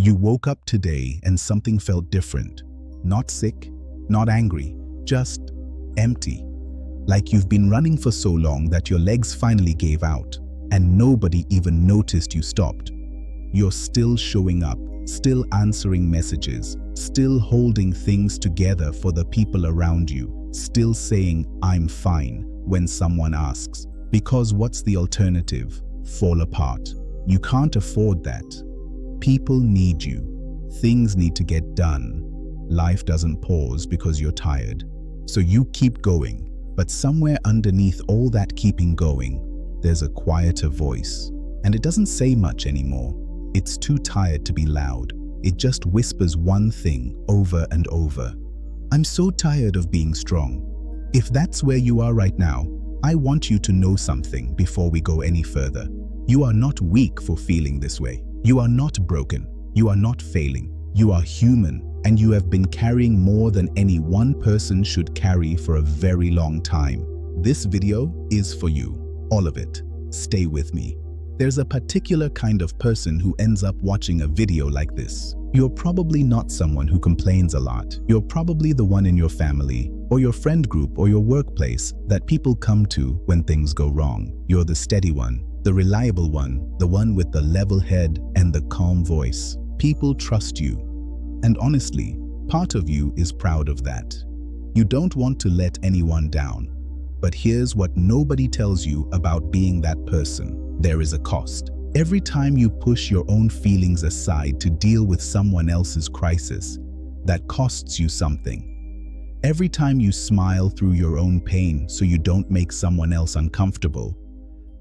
You woke up today and something felt different. Not sick, not angry, just empty. Like you've been running for so long that your legs finally gave out, and nobody even noticed you stopped. You're still showing up, still answering messages, still holding things together for the people around you, still saying, "I'm fine," when someone asks. Because what's the alternative? Fall apart. You can't afford that. People need you. Things need to get done. Life doesn't pause because you're tired. So you keep going, but somewhere underneath all that keeping going, there's a quieter voice. And it doesn't say much anymore. It's too tired to be loud. It just whispers one thing over and over. "I'm so tired of being strong." If that's where you are right now, I want you to know something before we go any further. You are not weak for feeling this way. You are not broken. You are not failing. You are human, and you have been carrying more than any one person should carry for a very long time. This video is for you. All of it. Stay with me. There's a particular kind of person who ends up watching a video like this. You're probably not someone who complains a lot. You're probably the one in your family, or your friend group, or your workplace that people come to when things go wrong. You're the steady one, the reliable one, the one with the level head and the calm voice. People trust you. And honestly, part of you is proud of that. You don't want to let anyone down. But here's what nobody tells you about being that person. There is a cost. Every time you push your own feelings aside to deal with someone else's crisis, that costs you something. Every time you smile through your own pain so you don't make someone else uncomfortable,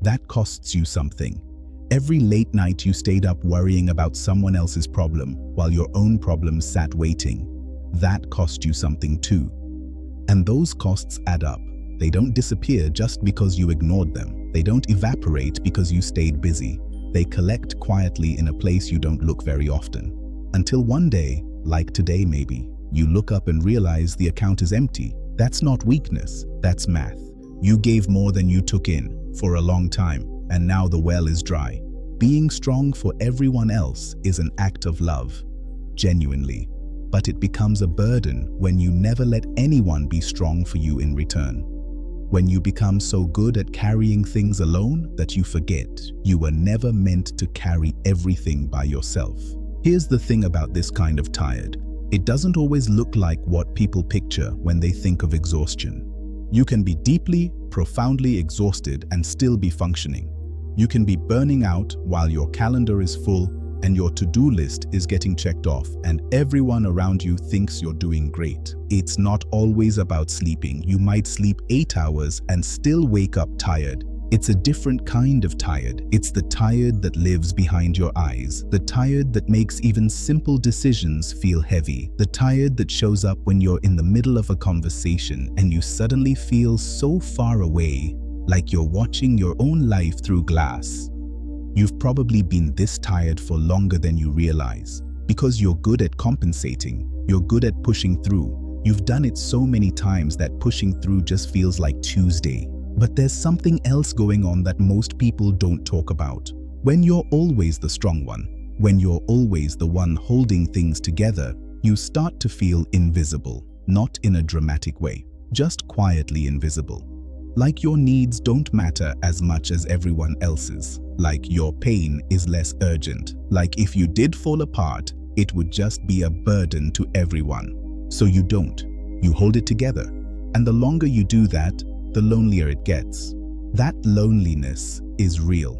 that costs you something. Every late night you stayed up worrying about someone else's problem while your own problems sat waiting, that cost you something too. And those costs add up. They don't disappear just because you ignored them. They don't evaporate because you stayed busy. They collect quietly in a place you don't look very often. Until one day, like today maybe, you look up and realize the account is empty. That's not weakness, that's math. You gave more than you took in for a long time, and now the well is dry. Being strong for everyone else is an act of love, genuinely. But it becomes a burden when you never let anyone be strong for you in return. When you become so good at carrying things alone that you forget you were never meant to carry everything by yourself. Here's the thing about this kind of tired. It doesn't always look like what people picture when they think of exhaustion. You can be deeply, profoundly exhausted and still be functioning. You can be burning out while your calendar is full and your to-do list is getting checked off and everyone around you thinks you're doing great. It's not always about sleeping. You might sleep 8 hours and still wake up tired. It's a different kind of tired. It's the tired that lives behind your eyes, the tired that makes even simple decisions feel heavy, the tired that shows up when you're in the middle of a conversation and you suddenly feel so far away, like you're watching your own life through glass. You've probably been this tired for longer than you realize, because you're good at compensating, you're good at pushing through. You've done it so many times that pushing through just feels like Tuesday. But there's something else going on that most people don't talk about. When you're always the strong one, when you're always the one holding things together, you start to feel invisible, not in a dramatic way, just quietly invisible. Like your needs don't matter as much as everyone else's. Like your pain is less urgent. Like if you did fall apart, it would just be a burden to everyone. So you don't. You hold it together. And the longer you do that, the lonelier it gets. That loneliness is real.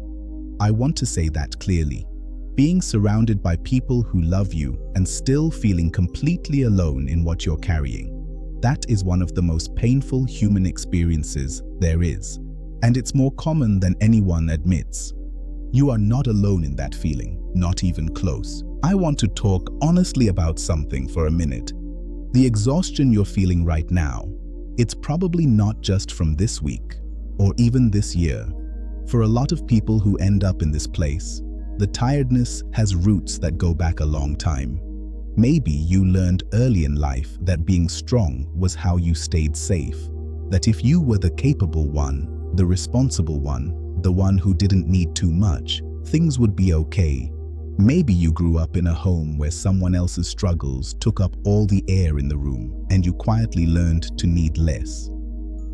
I want to say that clearly. Being surrounded by people who love you and still feeling completely alone in what you're carrying. That is one of the most painful human experiences there is, and it's more common than anyone admits. You are not alone in that feeling, not even close. I want to talk honestly about something for a minute. The exhaustion you're feeling right now, it's probably not just from this week or even this year. For a lot of people who end up in this place, the tiredness has roots that go back a long time. Maybe you learned early in life that being strong was how you stayed safe, that if you were the capable one, the responsible one, the one who didn't need too much, things would be okay. Maybe you grew up in a home where someone else's struggles took up all the air in the room and you quietly learned to need less.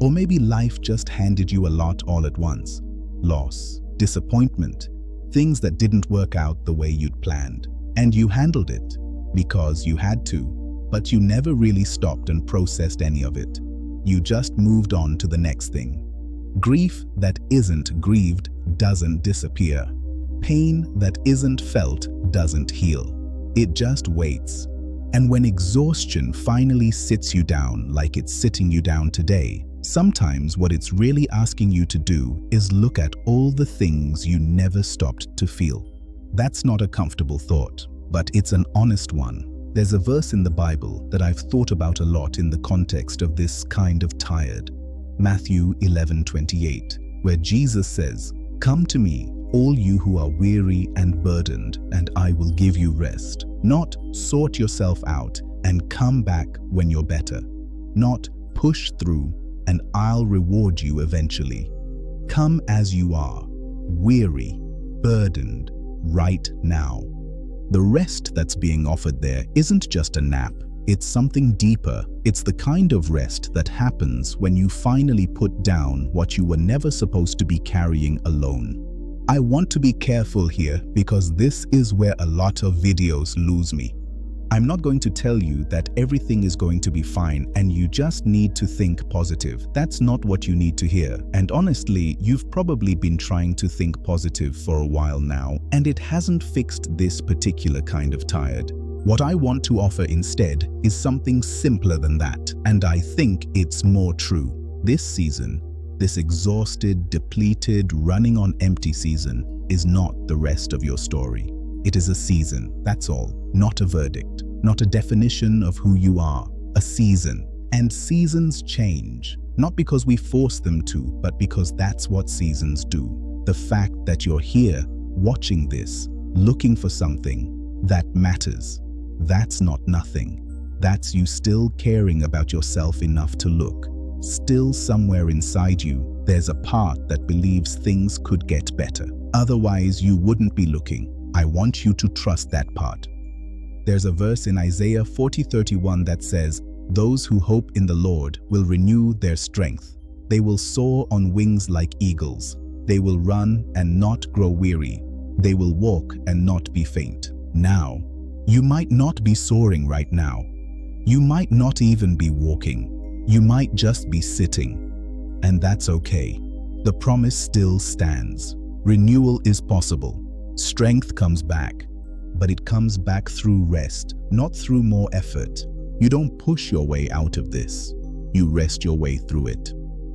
Or maybe life just handed you a lot all at once. Loss, disappointment, things that didn't work out the way you'd planned. And you handled it because you had to, but you never really stopped and processed any of it. You just moved on to the next thing. Grief that isn't grieved doesn't disappear. Pain that isn't felt doesn't heal. It just waits. And when exhaustion finally sits you down like it's sitting you down today, sometimes what it's really asking you to do is look at all the things you never stopped to feel. That's not a comfortable thought, but it's an honest one. There's a verse in the Bible that I've thought about a lot in the context of this kind of tired. Matthew 11:28, where Jesus says, "Come to me, all you who are weary and burdened, and I will give you rest." Not sort yourself out and come back when you're better. Not push through and I'll reward you eventually. Come as you are, weary, burdened, right now. The rest that's being offered there isn't just a nap. It's something deeper. It's the kind of rest that happens when you finally put down what you were never supposed to be carrying alone. I want to be careful here because this is where a lot of videos lose me. I'm not going to tell you that everything is going to be fine and you just need to think positive. That's not what you need to hear. And honestly, you've probably been trying to think positive for a while now, and it hasn't fixed this particular kind of tired. What I want to offer instead is something simpler than that, and I think it's more true. This season, this exhausted, depleted, running on empty season is not the rest of your story. It is a season, that's all, not a verdict, not a definition of who you are, a season. And seasons change, not because we force them to, but because that's what seasons do. The fact that you're here, watching this, looking for something, that matters. That's not nothing. That's you still caring about yourself enough to look. Still somewhere inside you, there's a part that believes things could get better. Otherwise, you wouldn't be looking. I want you to trust that part. There's a verse in Isaiah 40:31 that says, "Those who hope in the Lord will renew their strength. They will soar on wings like eagles. They will run and not grow weary. They will walk and not be faint." Now, you might not be soaring right now. You might not even be walking. You might just be sitting. And that's okay. The promise still stands. Renewal is possible. Strength comes back, but it comes back through rest, not through more effort. You don't push your way out of this. You rest your way through it.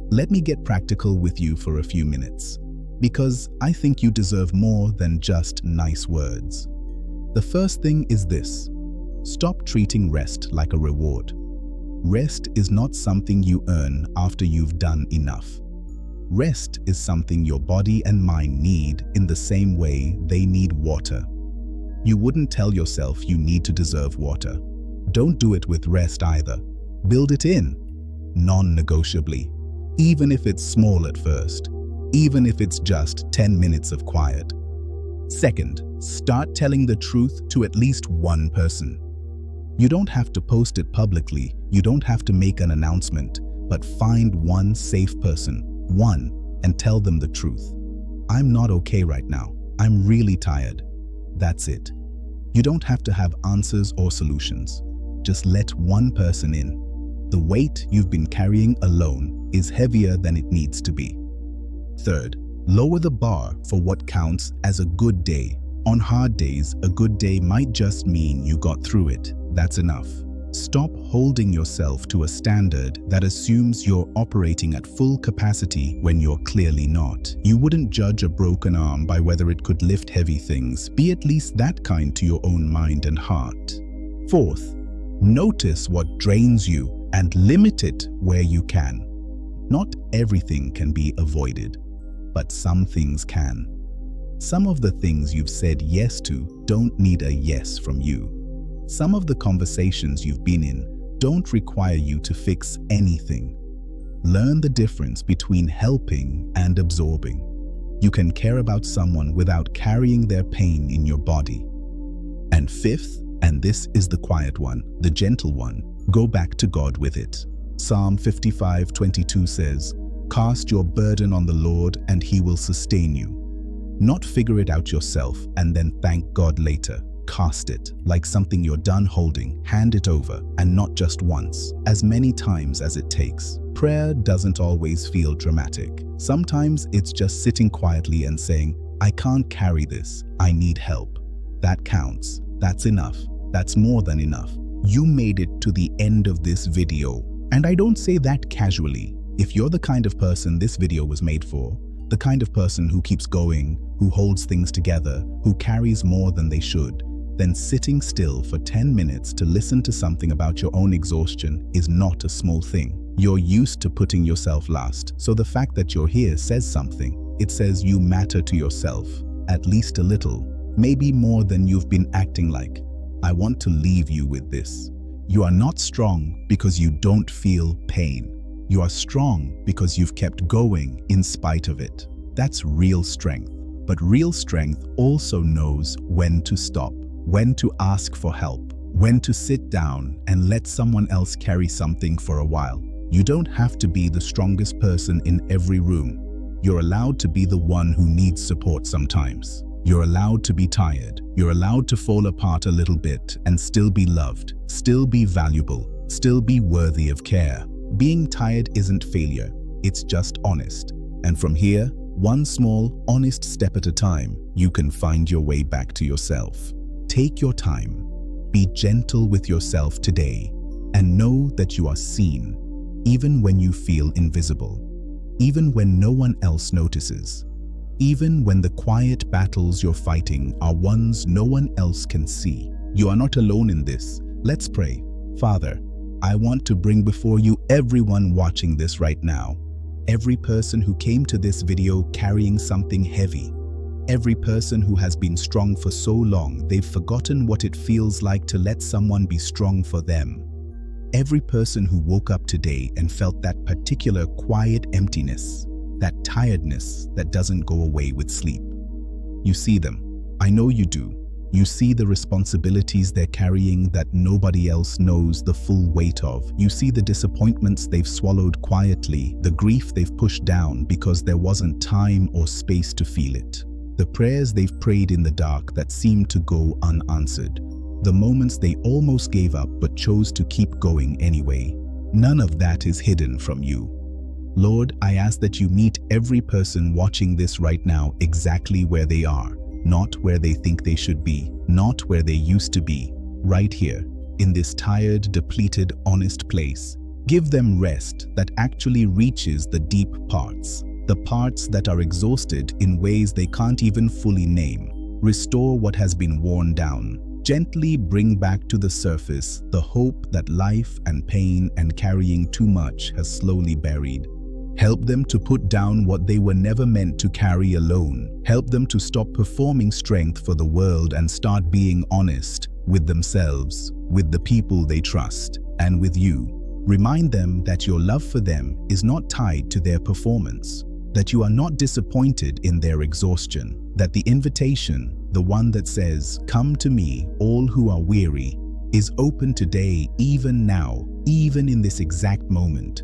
Let me get practical with you for a few minutes, because I think you deserve more than just nice words. The first thing is this: stop treating rest like a reward. Rest is not something you earn after you've done enough. Rest is something your body and mind need in the same way they need water. You wouldn't tell yourself you need to deserve water. Don't do it with rest either. Build it in, non-negotiably, even if it's small at first, even if it's just 10 minutes of quiet. Second, start telling the truth to at least one person. You don't have to post it publicly, you don't have to make an announcement, but find one safe person, one, and tell them the truth. I'm not okay right now. I'm really tired. That's it. You don't have to have answers or solutions. Just let one person in. The weight you've been carrying alone is heavier than it needs to be. Third, lower the bar for what counts as a good day. On hard days, a good day might just mean you got through it. That's enough. Stop holding yourself to a standard that assumes you're operating at full capacity when you're clearly not. You wouldn't judge a broken arm by whether it could lift heavy things. Be at least that kind to your own mind and heart. Fourth, notice what drains you and limit it where you can. Not everything can be avoided, but some things can. Some of the things you've said yes to don't need a yes from you. Some of the conversations you've been in don't require you to fix anything. Learn the difference between helping and absorbing. You can care about someone without carrying their pain in your body. And fifth, and this is the quiet one, the gentle one, go back to God with it. Psalm 55:22 says, "Cast your burden on the Lord and He will sustain you." Not figure it out yourself and then thank God later. Cast it like something you're done holding, hand it over, and not just once, as many times as it takes. Prayer doesn't always feel dramatic. Sometimes it's just sitting quietly and saying, "I can't carry this, I need help." That counts. That's enough. That's more than enough. You made it to the end of this video. And I don't say that casually. If you're the kind of person this video was made for, the kind of person who keeps going, who holds things together, who carries more than they should, then sitting still for 10 minutes to listen to something about your own exhaustion is not a small thing. You're used to putting yourself last, so the fact that you're here says something. It says you matter to yourself, at least a little, maybe more than you've been acting like. I want to leave you with this. You are not strong because you don't feel pain. You are strong because you've kept going in spite of it. That's real strength. But real strength also knows when to stop, when to ask for help, when to sit down and let someone else carry something for a while. You don't have to be the strongest person in every room. You're allowed to be the one who needs support sometimes. You're allowed to be tired. You're allowed to fall apart a little bit and still be loved, still be valuable, still be worthy of care. Being tired isn't failure, it's just honest. And from here, one small, honest step at a time, you can find your way back to yourself. Take your time. Be gentle with yourself today and know that you are seen, even when you feel invisible, even when no one else notices, even when the quiet battles you're fighting are ones no one else can see. You are not alone in this. Let's pray. Father, I want to bring before you everyone watching this right now. Every person who came to this video carrying something heavy. Every person who has been strong for so long they've forgotten what it feels like to let someone be strong for them. Every person who woke up today and felt that particular quiet emptiness, that tiredness that doesn't go away with sleep. You see them. I know you do. You see the responsibilities they're carrying that nobody else knows the full weight of. You see the disappointments they've swallowed quietly, the grief they've pushed down because there wasn't time or space to feel it. The prayers they've prayed in the dark that seemed to go unanswered. The moments they almost gave up but chose to keep going anyway. None of that is hidden from you. Lord, I ask that you meet every person watching this right now exactly where they are. Not where they think they should be, not where they used to be, right here, in this tired, depleted, honest place. Give them rest that actually reaches the deep parts, the parts that are exhausted in ways they can't even fully name. Restore what has been worn down. Gently bring back to the surface the hope that life and pain and carrying too much has slowly buried. Help them to put down what they were never meant to carry alone. Help them to stop performing strength for the world and start being honest with themselves, with the people they trust, and with you. Remind them that your love for them is not tied to their performance, that you are not disappointed in their exhaustion, that the invitation, the one that says, "Come to me, all who are weary," is open today, even now, even in this exact moment.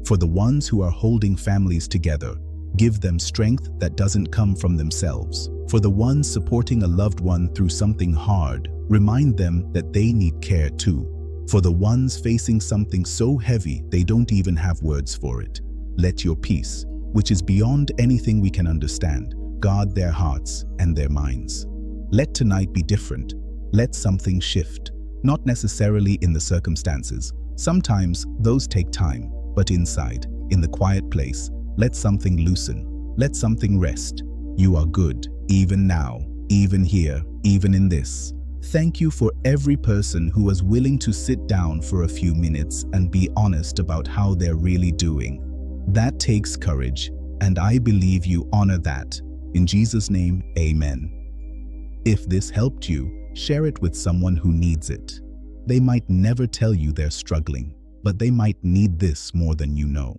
For the ones who are holding families together, give them strength that doesn't come from themselves. For the ones supporting a loved one through something hard, remind them that they need care too. For the ones facing something so heavy they don't even have words for it, let your peace, which is beyond anything we can understand, guard their hearts and their minds. Let tonight be different. Let something shift, not necessarily in the circumstances. Sometimes those take time. But inside, in the quiet place, let something loosen, let something rest. You are good, even now, even here, even in this. Thank you for every person who was willing to sit down for a few minutes and be honest about how they're really doing. That takes courage, and I believe you honor that. In Jesus' name, amen. If this helped you, share it with someone who needs it. They might never tell you they're struggling, but they might need this more than you know.